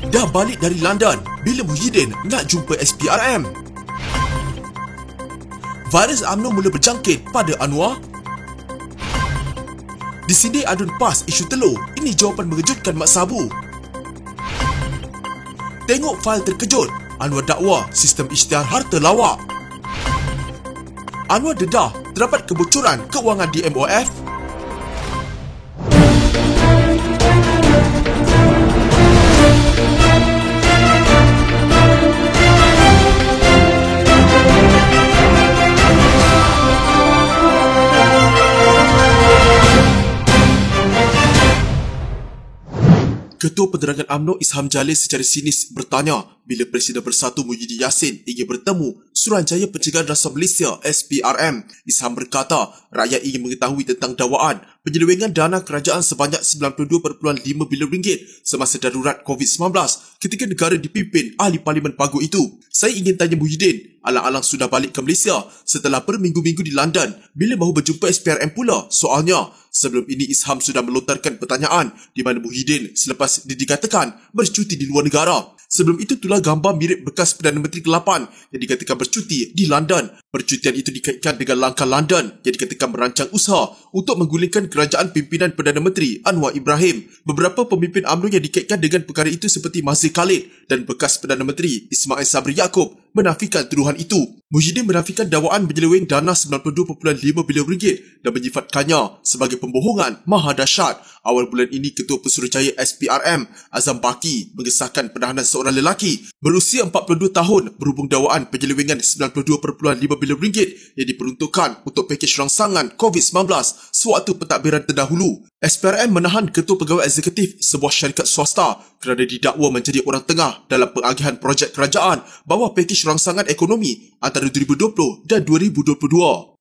Dah balik dari London bila Muhyiddin nak jumpa SPRM. Virus UMNO mula berjangkit pada Anwar. Disindir adun PAS isu telur, ini jawapan mengejutkan Mak Sabu. Tengok fail terkejut, Anwar dakwa sistem isytihar harta lawak. Anwar dedah terdapat kebocoran kewangan di MOF. Ketua Penerangan UMNO Isham Jalil secara sinis bertanya bila Presiden Bersatu Muhyiddin Yassin ingin bertemu Suruhanjaya Pencegahan Rasuah Malaysia SPRM. Isham berkata rakyat ingin mengetahui tentang dakwaan penyelewengan dana kerajaan sebanyak 92.5 bilion ringgit semasa darurat COVID-19 ketika negara dipimpin ahli Parlimen Pagu itu. Saya ingin tanya Muhyiddin, alang-alang sudah balik ke Malaysia setelah berminggu-minggu di London, bila mahu berjumpa SPRM pula? Soalnya, sebelum ini Isham sudah melontarkan pertanyaan di mana Muhyiddin selepas dikatakan bercuti di luar negara. Sebelum itu itulah gambar mirip bekas Perdana Menteri ke-8 yang dikatakan bercuti di London. Percutian itu dikaitkan dengan langkah London yang dikatakan merancang usaha untuk menggulingkan kerajaan pimpinan Perdana Menteri Anwar Ibrahim. Beberapa pemimpin UMNO yang dikaitkan dengan perkara itu seperti Mazhir Khalid dan bekas Perdana Menteri Ismail Sabri Yaakob menafikan tuduhan itu. Muhyiddin menafikan dakwaan menyeleweng dana 92.5 bilion ringgit dan menyifatkannya sebagai pembohongan maha dahsyat. Awal bulan ini, Ketua Pesuruhjaya SPRM Azam Baki mengesahkan penahanan seorang lelaki berusia 42 tahun berhubung dakwaan penyelewengan 92.5 bilion ringgit yang diperuntukkan untuk pakej rangsangan COVID-19 sewaktu pentadbiran terdahulu. SPRM menahan Ketua Pegawai Eksekutif sebuah syarikat swasta kerana didakwa menjadi orang tengah dalam pengagihan projek kerajaan bawah pakej rangsangan ekonomi antara 2020 dan 2022.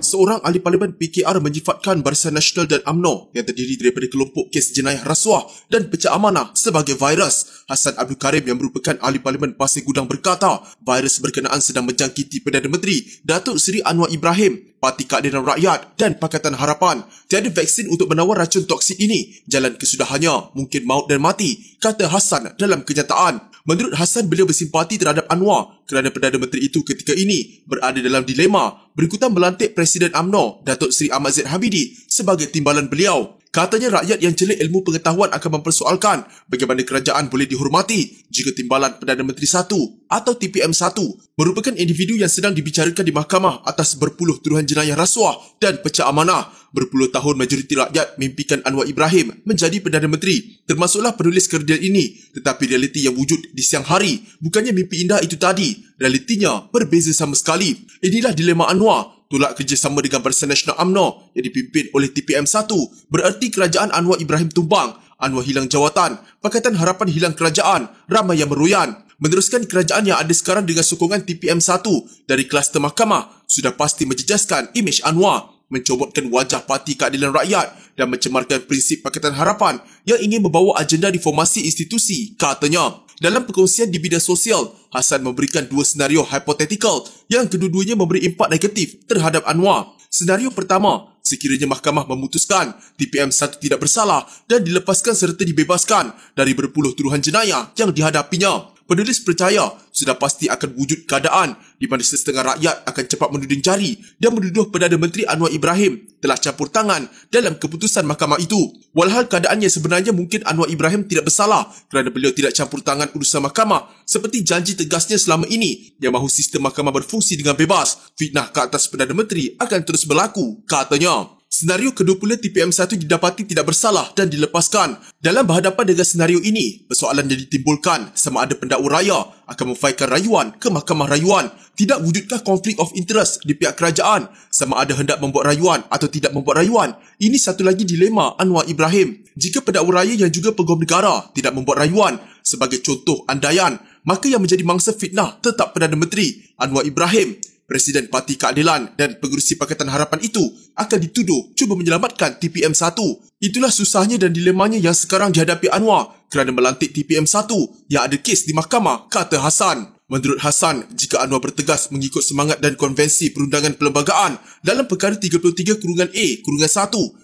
Seorang ahli Parlimen PKR menyifatkan Barisan Nasional dan UMNO yang terdiri daripada kelompok kes jenayah rasuah dan pecah amanah sebagai virus. Hassan Abdul Karim yang merupakan ahli Parlimen Pasir Gudang berkata virus berkenaan sedang menjangkiti Perdana Menteri Datuk Seri Anwar Ibrahim, Parti Keadilan Rakyat dan Pakatan Harapan. Tiada vaksin untuk menawar racun toksik ini. Jalan kesudahannya mungkin maut dan mati, kata Hassan dalam kenyataan. Menurut Hassan, beliau bersimpati terhadap Anwar kerana Perdana Menteri itu ketika ini berada dalam dilema berikutan melantik Presiden UMNO Datuk Seri Ahmad Zaid Hamidi sebagai timbalan beliau. Katanya rakyat yang celik ilmu pengetahuan akan mempersoalkan bagaimana kerajaan boleh dihormati jika timbalan Perdana Menteri 1 atau TPM1 merupakan individu yang sedang dibicarakan di mahkamah atas berpuluh tuduhan jenayah rasuah dan pecah amanah. Berpuluh tahun majoriti rakyat mimpikan Anwar Ibrahim menjadi Perdana Menteri, termasuklah penulis kerdial ini. Tetapi realiti yang wujud di siang hari bukannya mimpi indah itu tadi. Realitinya berbeza sama sekali. Inilah dilema Anwar. Tolak kerjasama dengan Barisan Nasional UMNO yang dipimpin oleh TPM1 berarti kerajaan Anwar Ibrahim tumbang, Anwar hilang jawatan, Pakatan Harapan hilang kerajaan, ramai yang meroyan. Meneruskan kerajaan yang ada sekarang dengan sokongan TPM1 dari kluster mahkamah sudah pasti menjejaskan imej Anwar, mencobotkan wajah Parti Keadilan Rakyat dan mencemarkan prinsip Pakatan Harapan yang ingin membawa agenda reformasi institusi, katanya. Dalam perkongsian di bidang sosial, Hassan memberikan dua senario hipotetikal yang kedua-duanya memberi impak negatif terhadap Anwar. Senario pertama, sekiranya mahkamah memutuskan TPM1 tidak bersalah dan dilepaskan serta dibebaskan dari berpuluh tuduhan jenayah yang dihadapinya. Penulis percaya sudah pasti akan wujud keadaan di mana setengah rakyat akan cepat menuding jari dan menuduh Perdana Menteri Anwar Ibrahim telah campur tangan dalam keputusan mahkamah itu. Walhal keadaannya sebenarnya mungkin Anwar Ibrahim tidak bersalah kerana beliau tidak campur tangan urusan mahkamah seperti janji tegasnya selama ini yang mahu sistem mahkamah berfungsi dengan bebas. Fitnah ke atas Perdana Menteri akan terus berlaku, katanya. Senario kedua pula, TPM1 didapati tidak bersalah dan dilepaskan. Dalam berhadapan dengan senario ini, persoalan yang ditimbulkan sama ada pendakwa raya akan memfailkan rayuan ke Mahkamah Rayuan. Tidak wujudkah konflik of interest di pihak kerajaan sama ada hendak membuat rayuan atau tidak membuat rayuan? Ini satu lagi dilema Anwar Ibrahim. Jika pendakwa raya yang juga peguam negara tidak membuat rayuan, sebagai contoh andaian, maka yang menjadi mangsa fitnah tetap Perdana Menteri Anwar Ibrahim. Presiden Parti Keadilan dan pengerusi Pakatan Harapan itu akan dituduh cuba menyelamatkan TPM1. Itulah susahnya dan dilemanya yang sekarang dihadapi Anwar kerana melantik TPM1 yang ada kes di mahkamah, kata Hassan. Menurut Hassan, jika Anwar bertegas mengikut semangat dan konvensi perundangan perlembagaan dalam perkara 33-A-1,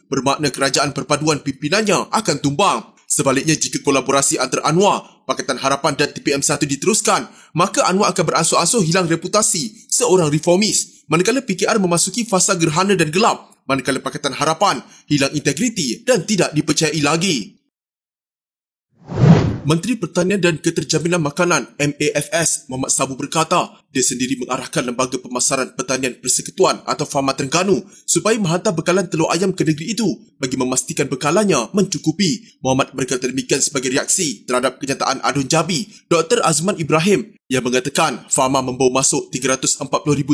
bermakna kerajaan perpaduan pimpinannya akan tumbang. Sebaliknya, jika kolaborasi antara Anwar, Pakatan Harapan dan TPM1 diteruskan, maka Anwar akan beransur-ansur hilang reputasi seorang reformis, manakala PKR memasuki fasa gerhana dan gelap, manakala Pakatan Harapan hilang integriti dan tidak dipercayai lagi. Menteri Pertanian dan Keterjaminan Makanan MAFS Mohamed Sabu berkata dia sendiri mengarahkan Lembaga Pemasaran Pertanian Persekutuan atau Fama Terengganu supaya menghantar bekalan telur ayam ke negeri itu bagi memastikan bekalannya mencukupi. Mohamed berkata demikian sebagai reaksi terhadap kenyataan Adun Jabi Dr. Azman Ibrahim yang mengatakan Fama membawa masuk 340,000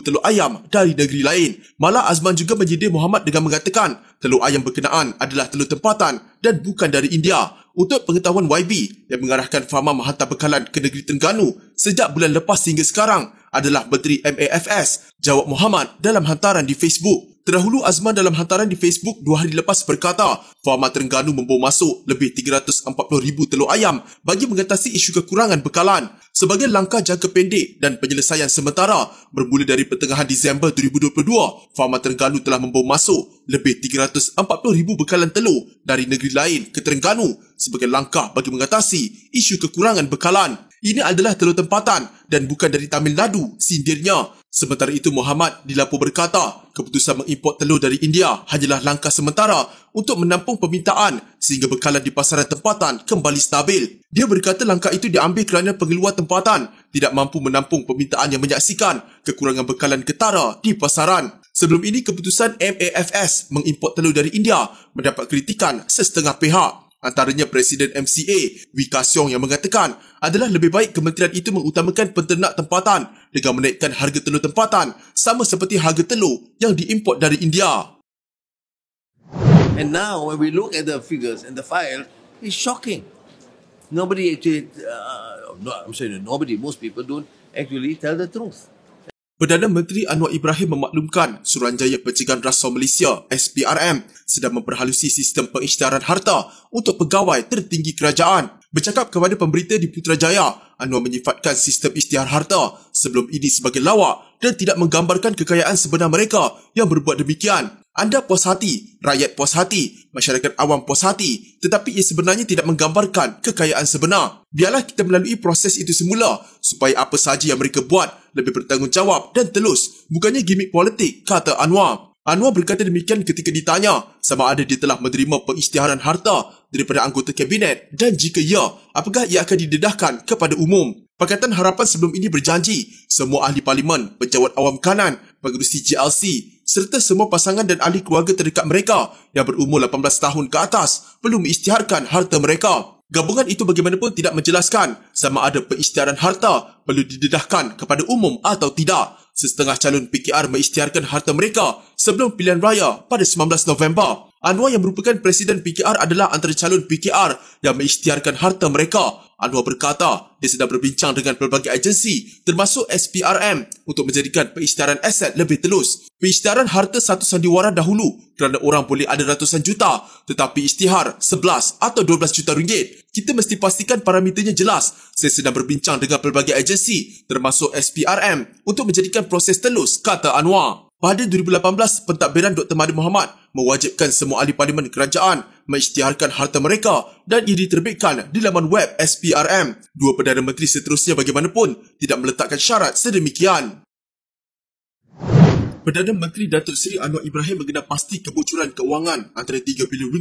telur ayam dari negeri lain. Malah Azman juga menyedir Mohamed dengan mengatakan telur ayam berkenaan adalah telur tempatan dan bukan dari India. Untuk pengetahuan YB yang mengarahkan Fama menghantar bekalan ke negeri Terengganu sejak bulan lepas hingga sekarang adalah Menteri MAFS, jawab Mohamed dalam hantaran di Facebook. Terdahulu Azman dalam hantaran di Facebook 2 hari lepas berkata, Fama Terengganu membawa masuk lebih 340,000 telur ayam bagi mengatasi isu kekurangan bekalan. Sebagai langkah jangka pendek dan penyelesaian sementara, bermula dari pertengahan Disember 2022, Fama Terengganu telah membawa masuk lebih 340,000 bekalan telur dari negeri lain ke Terengganu sebagai langkah bagi mengatasi isu kekurangan bekalan. Ini adalah telur tempatan dan bukan dari Tamil Nadu, sindirnya. Sementara itu, Mohamed dilapor berkata, keputusan mengimport telur dari India hanyalah langkah sementara untuk menampung permintaan sehingga bekalan di pasaran tempatan kembali stabil. Dia berkata langkah itu diambil kerana pengeluar tempatan tidak mampu menampung permintaan yang menyaksikan kekurangan bekalan ketara di pasaran. Sebelum ini, keputusan MAFS mengimport telur dari India mendapat kritikan sesetengah pihak. Antaranya Presiden MCA, Wee Ka Siong yang mengatakan adalah lebih baik kementerian itu mengutamakan penternak tempatan dengan menaikkan harga telur tempatan sama seperti harga telur yang diimport dari India. And now when we look at the figures and the file, it's shocking. Nobody actually, most people don't actually tell the truth. Perdana Menteri Anwar Ibrahim memaklumkan Suruhanjaya Pencegahan Rasuah Malaysia SPRM sedang memperhalusi sistem pengisytiharan harta untuk pegawai tertinggi kerajaan. Bercakap kepada pemberita di Putrajaya, Anwar menyifatkan sistem isytihar harta sebelum ini sebagai lawak dan tidak menggambarkan kekayaan sebenar mereka yang berbuat demikian. Anda puas hati, rakyat puas hati, masyarakat awam puas hati, tetapi ia sebenarnya tidak menggambarkan kekayaan sebenar. Biarlah kita melalui proses itu semula supaya apa sahaja yang mereka buat lebih bertanggungjawab dan telus, bukannya gimik politik, kata Anwar. Anwar berkata demikian ketika ditanya sama ada dia telah menerima pengisytiharan harta daripada anggota kabinet dan jika ya, apakah ia akan didedahkan kepada umum. Pakatan Harapan sebelum ini berjanji semua ahli parlimen, pejabat awam kanan, pengerusi GLC serta semua pasangan dan ahli keluarga terdekat mereka yang berumur 18 tahun ke atas perlu mengisytiharkan harta mereka. Gabungan itu bagaimanapun tidak menjelaskan sama ada pengisytiharan harta perlu didedahkan kepada umum atau tidak. Setengah calon PKR mengisytiharkan harta mereka sebelum pilihan raya pada 19 November. Anwar yang merupakan Presiden PKR adalah antara calon PKR yang mengisytiharkan harta mereka. Anwar berkata dia sedang berbincang dengan pelbagai agensi termasuk SPRM untuk menjadikan pengisytiharan aset lebih telus. Pengisytiharan harta satu sandiwara dahulu kerana orang boleh ada ratusan juta tetapi isytihar 11 atau 12 juta ringgit. Kita mesti pastikan parameternya jelas. Saya sedang berbincang dengan pelbagai agensi termasuk SPRM untuk menjadikan proses telus, kata Anwar. Pada 2018, pentadbiran Dr. Mahathir Mohamad mewajibkan semua ahli parlimen kerajaan mengisytiharkan harta mereka dan ia diterbitkan di laman web SPRM. Dua Perdana Menteri seterusnya bagaimanapun tidak meletakkan syarat sedemikian. Perdana Menteri Datuk Seri Anwar Ibrahim mengenal pasti kebocoran keuangan antara RM3 bilion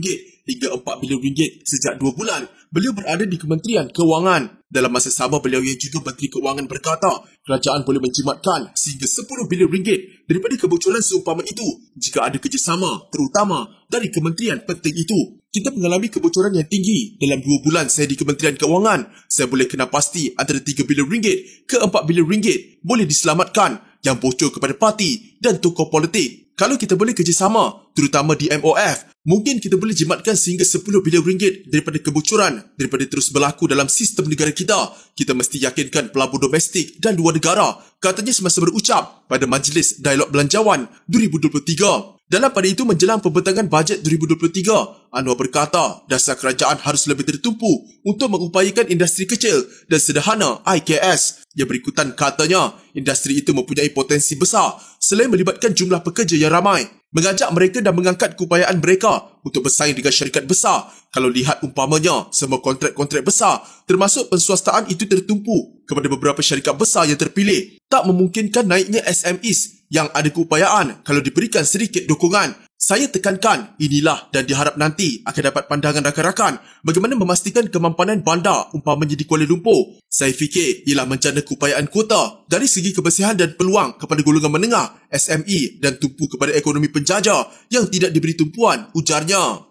hingga RM4 bilion sejak 2 bulan beliau berada di Kementerian Keuangan. Dalam masa sama, beliau yang juga Menteri Keuangan berkata kerajaan boleh menjimatkan sehingga RM10 bilion daripada kebocoran seumpama itu jika ada kerjasama terutama dari kementerian penting itu. Kita mengalami kebocoran yang tinggi. Dalam 2 bulan saya di Kementerian Keuangan, saya boleh kenal pasti antara RM3 bilion ke RM4 bilion boleh diselamatkan yang bocor kepada parti dan tokoh politik. Kalau kita boleh kerjasama, terutama di MOF, mungkin kita boleh jimatkan sehingga RM10 bilion daripada kebocoran daripada terus berlaku dalam sistem negara kita. Kita mesti yakinkan pelabur domestik dan luar negara, katanya semasa berucap pada Majlis Dialog Belanjawan 2023. Dalam pada itu menjelang pembentangan bajet 2023, Anwar berkata dasar kerajaan harus lebih tertumpu untuk mengupayakan industri kecil dan sederhana IKS. Yang berikutan katanya, industri itu mempunyai potensi besar selain melibatkan jumlah pekerja yang ramai. mengajak mereka dan mengangkat keupayaan mereka untuk bersaing dengan syarikat besar. Kalau lihat umpamanya, semua kontrak-kontrak besar termasuk penswastaan itu tertumpu kepada beberapa syarikat besar yang terpilih, tak memungkinkan naiknya SMEs yang ada keupayaan kalau diberikan sedikit dukungan. Saya tekankan inilah dan diharap nanti akan dapat pandangan rakan-rakan bagaimana memastikan kemampanan bandar umpamanya di Kuala Lumpur. Saya fikir ialah menjana keupayaan kuota dari segi kebersihan dan peluang kepada golongan menengah, SME dan tumpu kepada ekonomi penjajah yang tidak diberi tumpuan, ujarnya.